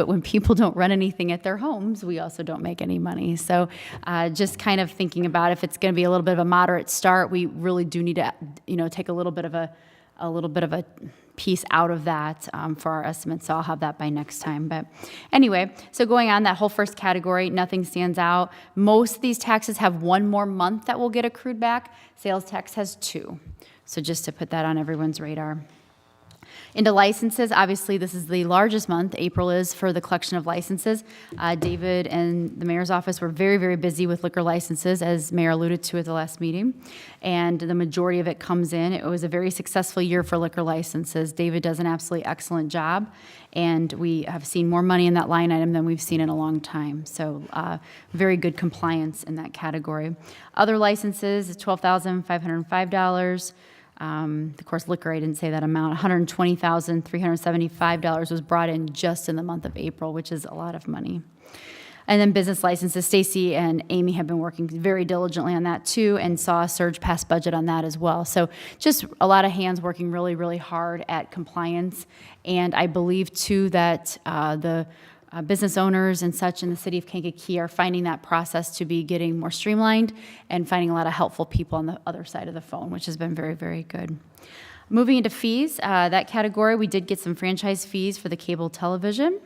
when people don't run anything at their homes, we also don't make any money. So just kind of thinking about if it's going to be a little bit of a moderate start, we really do need to, take a little bit of a piece out of that for our estimates, so I'll have that by next time. But anyway, so going on that whole first category, nothing stands out. Most of these taxes have one more month that will get accrued back. Sales tax has 2. So just to put that on everyone's radar. Into licenses, obviously this is the largest month, April is, for the collection of licenses. David and the mayor's office were very, very busy with liquor licenses, as Mayor alluded to at the last meeting, and the majority of it comes in. It was a very successful year for liquor licenses. David does an absolutely excellent job, and we have seen more money in that line item than we've seen in a long time. So very good compliance in that category. Other licenses, $12,505. Of course, liquor, I didn't say that amount. $120,375 was brought in just in the month of April, which is a lot of money. And then business licenses, Stacy and Amy have been working very diligently on that too, and saw a surge past budget on that as well. So just a lot of hands working really, really hard at compliance. And I believe too that the business owners and such in the city of Kankakee are finding that process to be getting more streamlined and finding a lot of helpful people on the other side of the phone, which has been very, very good. Moving into fees, that category, we did get some franchise fees for the cable television.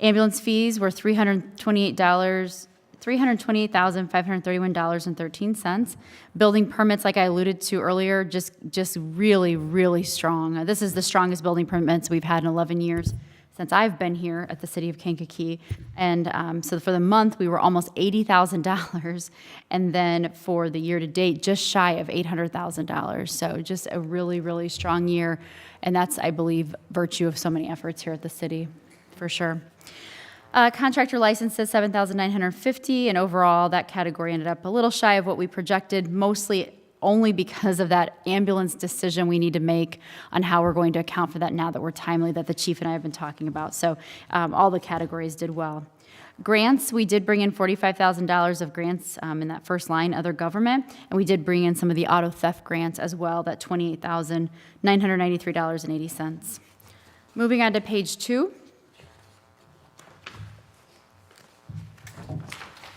Ambulance fees were $328,531.13. Building permits, like I alluded to earlier, just really, really strong. This is the strongest building permits we've had in 11 years. Since I've been here at the city of Kankakee. And so for the month, we were almost $80,000. And then for the year to date, just shy of $800,000. So just a really, really strong year. And that's, I believe, virtue of so many efforts here at the city, for sure. Contractor licenses, $7,950. And overall, that category ended up a little shy of what we projected, mostly only because of that ambulance decision we need to make on how we're going to account for that now that we're timely, that the chief and I have been talking about. So all the categories did well. Grants, we did bring in $45,000 of grants in that first line, other government, and we did bring in some of the auto theft grants as well, that $28,993.80. Moving on to page 2.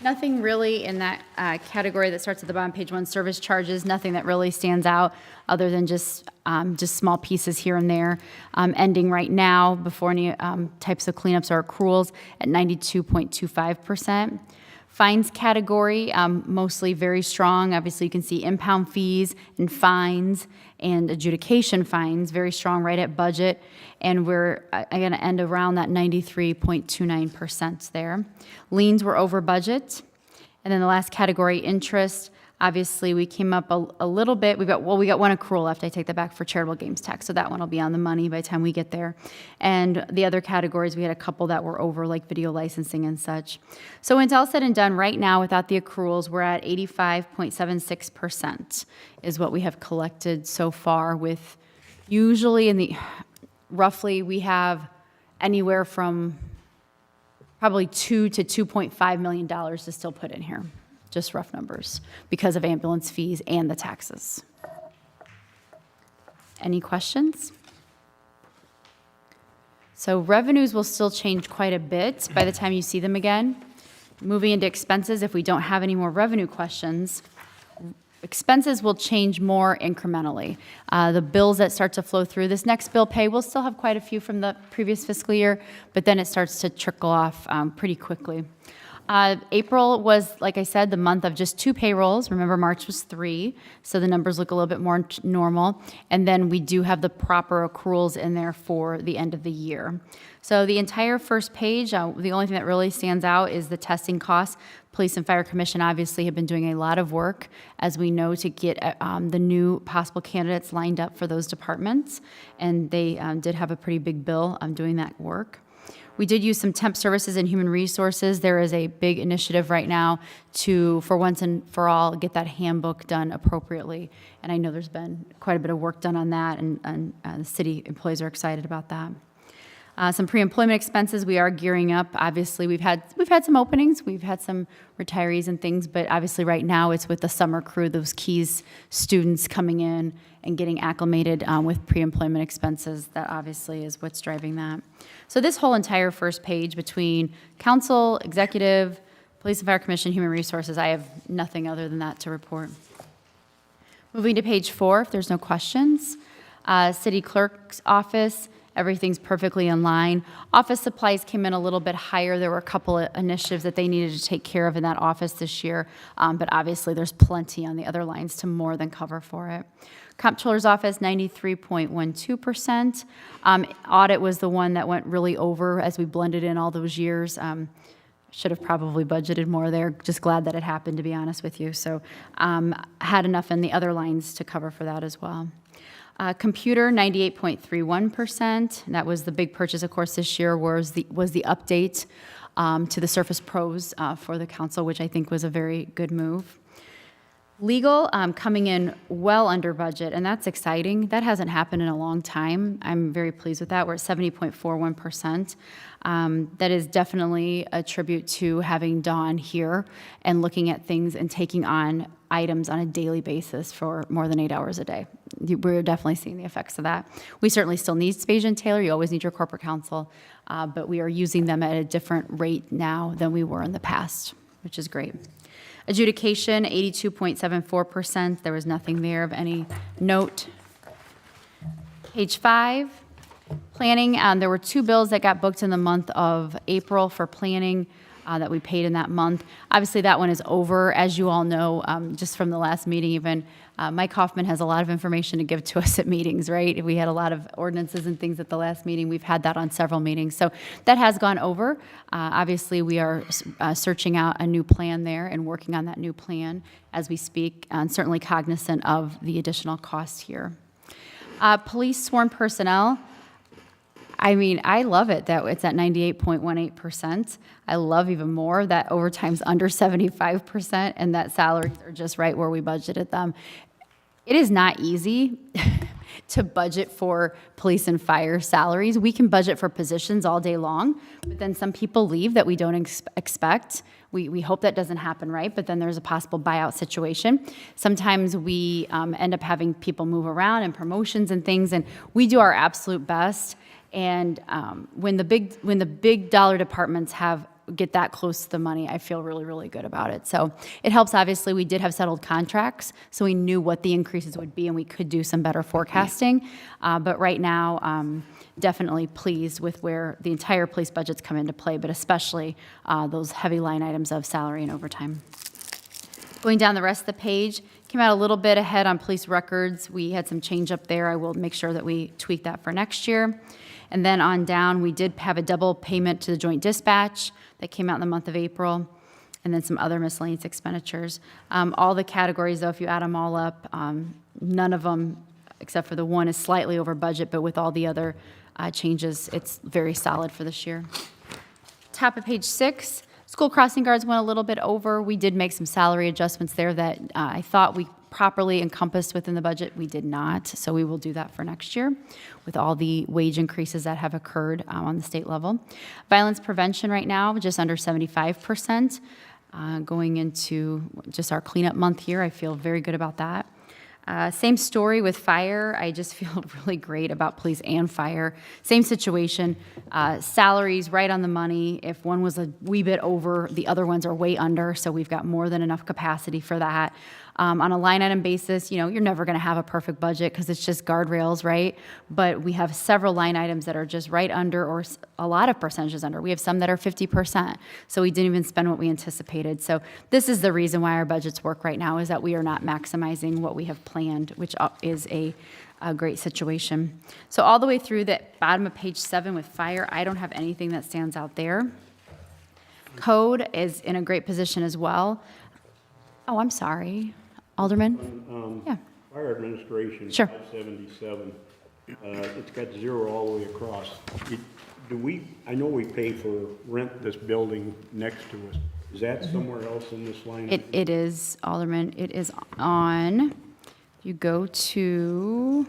Nothing really in that category that starts at the bottom, page 1, service charges, nothing that really stands out other than just small pieces here and there, ending right now before any types of cleanups or accruals at 92.25%. Fines category, mostly very strong. Obviously, you can see impound fees and fines and adjudication fines, very strong, right at budget. And we're going to end around that 93.29% there. Liens were over budget. And then the last category, interest, Obviously, we came up a little bit. We got one accrual left. I take that back for charitable games tax, so that one will be on the money by the time we get there. And the other categories, we had a couple that were over, like video licensing and such. So when it's all said and done, right now, without the accruals, we're at 85.76% is what we have collected so far, with usually roughly we have anywhere from probably $2 to $2.5 million to still put in here, just rough numbers, because of ambulance fees and the taxes. Any questions? So revenues will still change quite a bit by the time you see them again. Moving into expenses, if we don't have any more revenue questions, expenses will change more incrementally. The bills that start to flow through, this next bill pay, we'll still have quite a few from the previous fiscal year, but then it starts to trickle off pretty quickly. April was, like I said, the month of just 2 payrolls. Remember, March was 3, so the numbers look a little bit more normal. And then we do have the proper accruals in there for the end of the year. So the entire first page, the only thing that really stands out is the testing costs. Police and Fire Commission obviously have been doing a lot of work, as we know, to get the new possible candidates lined up for those departments. And they did have a pretty big bill doing that work. We did use some temp services and human resources. There is a big initiative right now to, for once and for all, get that handbook done appropriately. And I know there's been quite a bit of work done on that, and the city employees are excited about that. Some pre-employment expenses, we are gearing up. Obviously, we've had some openings, we've had some retirees and things, but obviously right now it's with the summer crew, those Keys students coming in and getting acclimated with pre-employment expenses. That obviously is what's driving that. So this whole entire first page between council, executive, Police and Fire Commission, Human Resources, I have nothing other than that to report. Moving to page 4, if there's no questions. City Clerk's Office, everything's perfectly in line. Office supplies came in a little bit higher. There were a couple of initiatives that they needed to take care of in that office this year, but obviously there's plenty on the other lines to more than cover for it. Comptroller's Office, 93.12%. Audit was the one that went really over as we blended in all those years. Should have probably budgeted more there. Just glad that it happened, to be honest with you. So had enough in the other lines to cover for that as well. Computer, 98.31%. That was the big purchase, of course, this year was the update to the Surface Pros for the council, which I think was a very good move. Legal, coming in well under budget, and that's exciting. That hasn't happened in a long time. I'm very pleased with that. We're at 70.41%. That is definitely a tribute to having Dawn here and looking at things and taking on items on a daily basis for more than 8 hours a day. We're definitely seeing the effects of that. We certainly still need Spage and Taylor. You always need your corporate counsel, but we are using them at a different rate now than we were in the past, which is great. Adjudication, 82.74%. There was nothing there of any note. Page 5, planning. There were 2 bills that got booked in the month of April for planning that we paid in that month. Obviously, that one is over. As you all know, just from the last meeting even, Mike Hoffman has a lot of information to give to us at meetings, right? We had a lot of ordinances and things at the last meeting. We've had that on several meetings. So that has gone over. Obviously, we are searching out a new plan there and working on that new plan as we speak, and certainly cognizant of the additional costs here. Police sworn personnel. I mean, I love it that it's at 98.18%. I love even more that overtime's under 75% and that salaries are just right where we budgeted them. It is not easy to budget for police and fire salaries. We can budget for positions all day long, but then some people leave that we don't expect. We hope that doesn't happen, right? But then there's a possible buyout situation. Sometimes we end up having people move around and promotions and things, and we do our absolute best. And when the big dollar departments get that close to the money, I feel really, really good about it. So it helps. Obviously, we did have settled contracts, so we knew what the increases would be, and we could do some better forecasting. But right now, definitely pleased with where the entire police budgets come into play, but especially those heavy line items of salary and overtime. Going down the rest of the page, came out a little bit ahead on police records. We had some change up there. I will make sure that we tweak that for next year. And then on down, we did have a double payment to the Joint Dispatch that came out in the month of April. and then some other miscellaneous expenditures. All the categories, though, if you add them all up, none of them, except for the one, is slightly over budget, but with all the other changes, it's very solid for this year. Top of page 6, school crossing guards went a little bit over. We did make some salary adjustments there that I thought we properly encompassed within the budget. We did not, so we will do that for next year with all the wage increases that have occurred on the state level. Violence prevention right now, just under 75%. Going into just our cleanup month here, I feel very good about that. Same story with fire. I just feel really great about police and fire. Same situation. Salaries right on the money. If one was a wee bit over, the other ones are way under, so we've got more than enough capacity for that. On a line item basis, you're never going to have a perfect budget because it's just guardrails, right? But we have several line items that are just right under, or a lot of percentages under. We have some that are 50%, so we didn't even spend what we anticipated. So this is the reason why our budgets work right now, is that we are not maximizing what we have planned, which is a great situation. So all the way through the bottom of page 7 with fire, I don't have anything that stands out there. Code is in a great position as well. Oh, I'm sorry. Alderman? Yeah. Fire administration, Sure. 577, it's got 0 all the way across. I know we pay for rent this building next to us. Is that somewhere else in this line? It is, Alderman. It is on, you go to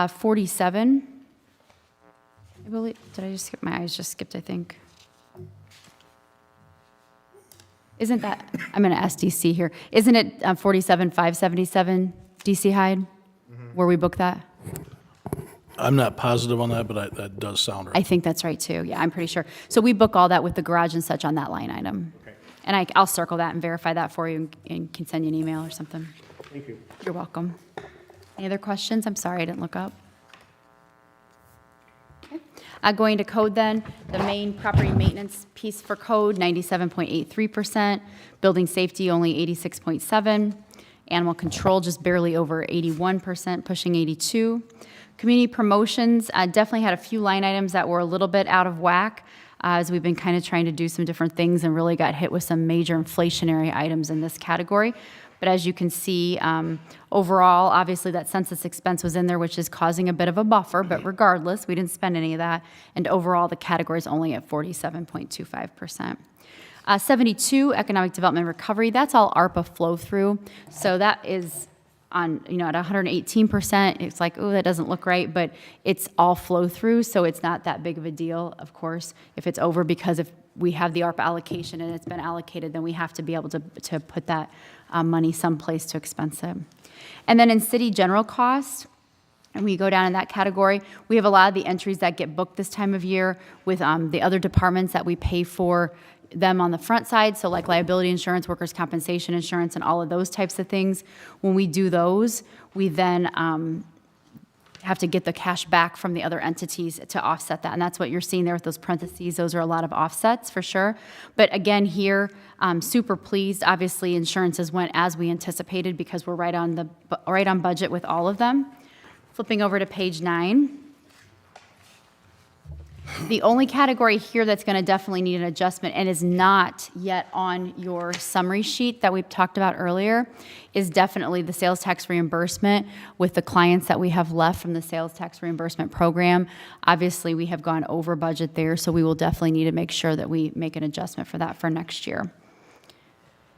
47. I believe, did I just skip? My eyes just skipped, I think. Isn't that, I'm going to ask DC here. Isn't it 47,577 DC Hyde, where we book that? I'm not positive on that, but that does sound right. I think that's right, too. Yeah, I'm pretty sure. So we book all that with the garage and such on that line item. Okay. And I'll circle that and verify that for you and can send you an email or something. Thank you. You're welcome. Any other questions? I'm sorry, I didn't look up. Going to code then, the main property maintenance piece for code, 97.83%. Building safety, only 86.7%. Animal control, just barely over 81%, pushing 82%. Community promotions, definitely had a few line items that were a little bit out of whack, as we've been kind of trying to do some different things and really got hit with some major inflationary items in this category. But as you can see, overall, obviously that census expense was in there, which is causing a bit of a buffer, but regardless, we didn't spend any of that. And overall, the category is only at 47.25%. 72, economic development recovery, that's all ARPA flow through. So that is on, at 118%. It's like, oh, that doesn't look right, but it's all flow through, so it's not that big of a deal, of course, if it's over, because if we have the ARPA allocation and it's been allocated, then we have to be able to put that money someplace to expense it. And then in city general cost, and we go down in that category, we have a lot of the entries that get booked this time of year with the other departments that we pay for them on the front side, so like liability insurance, workers' compensation insurance, and all of those types of things. When we do those, we then have to get the cash back from the other entities to offset that. And that's what you're seeing there with those parentheses. Those are a lot of offsets for sure. But again, here, super pleased. Obviously, insurances went as we anticipated because we're right on budget with all of them. Flipping over to page 9. The only category here that's going to definitely need an adjustment and is not yet on your summary sheet that we talked about earlier is definitely the sales tax reimbursement with the clients that we have left from the sales tax reimbursement program. Obviously, we have gone over budget there, so we will definitely need to make sure that we make an adjustment for that for next year.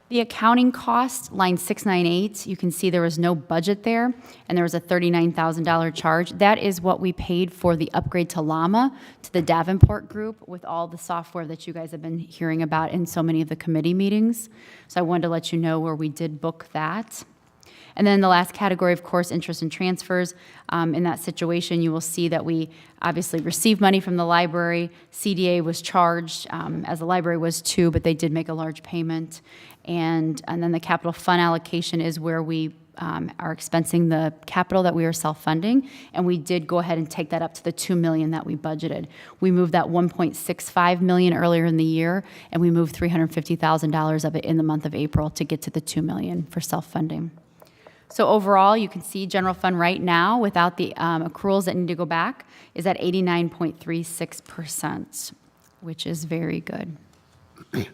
The accounting cost, line 698, you can see there was no budget there, and there was a $39,000 charge. That is what we paid for the upgrade to Llama, to the Davenport group, with all the software that you guys have been hearing about in so many of the committee meetings. So I wanted to let you know where we did book that. And then the last category, of course, interest and transfers. In that situation, you will see that we obviously received money from the library. CDA was charged, as the library was too, but they did make a large payment. And then the capital fund allocation is where we are expensing the capital that we are self-funding, and we did go ahead and take that up to the $2 million that we budgeted. We moved that $1.65 million earlier in the year, and we moved $350,000 of it in the month of April to get to the $2 million for self-funding. So overall, you can see general fund right now, without the accruals that need to go back, is at 89.36%, which is very good.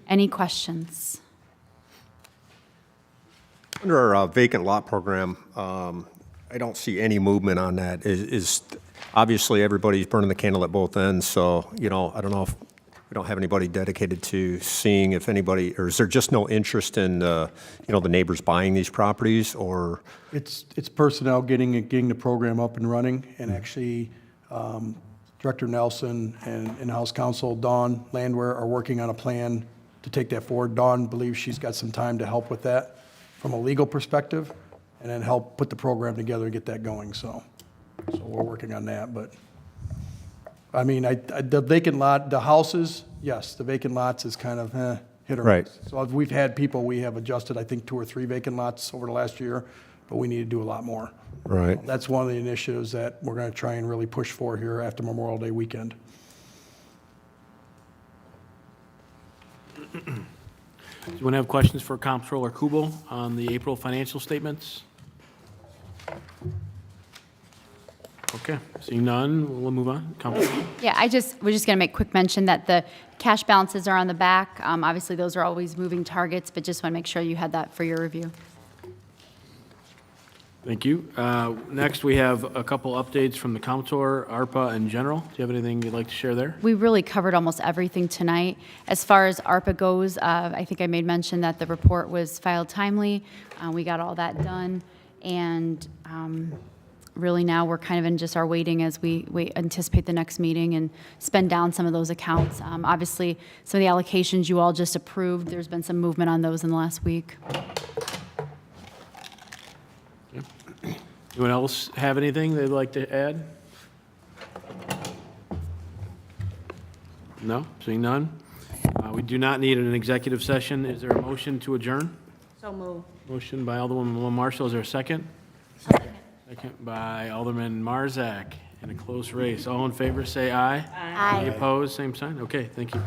Any questions? Under our vacant lot program, I don't see any movement on that. Obviously, everybody's burning the candle at both ends, so, I don't know if we don't have anybody dedicated to seeing if anybody, or is there just no interest in, the neighbors buying these properties, or? It's personnel getting the program up and running, and actually, Director Nelson and in-house counsel Dawn Landwehr are working on a plan to take that forward. Dawn believes she's got some time to help with that from a legal perspective, and then help put the program together and get that going, so we're working on that, but, I mean, the vacant lot, the houses, yes, the vacant lots is kind of, hit or miss. Right. So we've had people, we have adjusted, I think, 2 or 3 vacant lots over the last year, but we need to do a lot more. Right. That's one of the initiatives that we're going to try and really push for here after Memorial Day weekend. Do you want to have questions for Comptroller Kubel on the April financial statements? Okay, seeing none, we'll move on. Comptroller? Yeah, we're just going to make quick mention that the cash balances are on the back. Obviously, those are always moving targets, but just want to make sure you had that for your review. Thank you. Next, we have a couple updates from the Comptroller, ARPA in general. Do you have anything you'd like to share there? We really covered almost everything tonight. As far as ARPA goes, I think I made mention that the report was filed timely. We got all that done. And really now we're kind of in just our waiting as we anticipate the next meeting and spend down some of those accounts. Obviously, some of the allocations you all just approved, there's been some movement on those in the last week. Anyone else have anything they'd like to add? No, seeing none. We do not need an executive session. Is there a motion to adjourn? So move. Motion by Alderwoman Marshall. Is there a second? Second by Alderman Marzak in a close race. All in favor, say aye. Aye. Any opposed, same sign? Okay, thank you.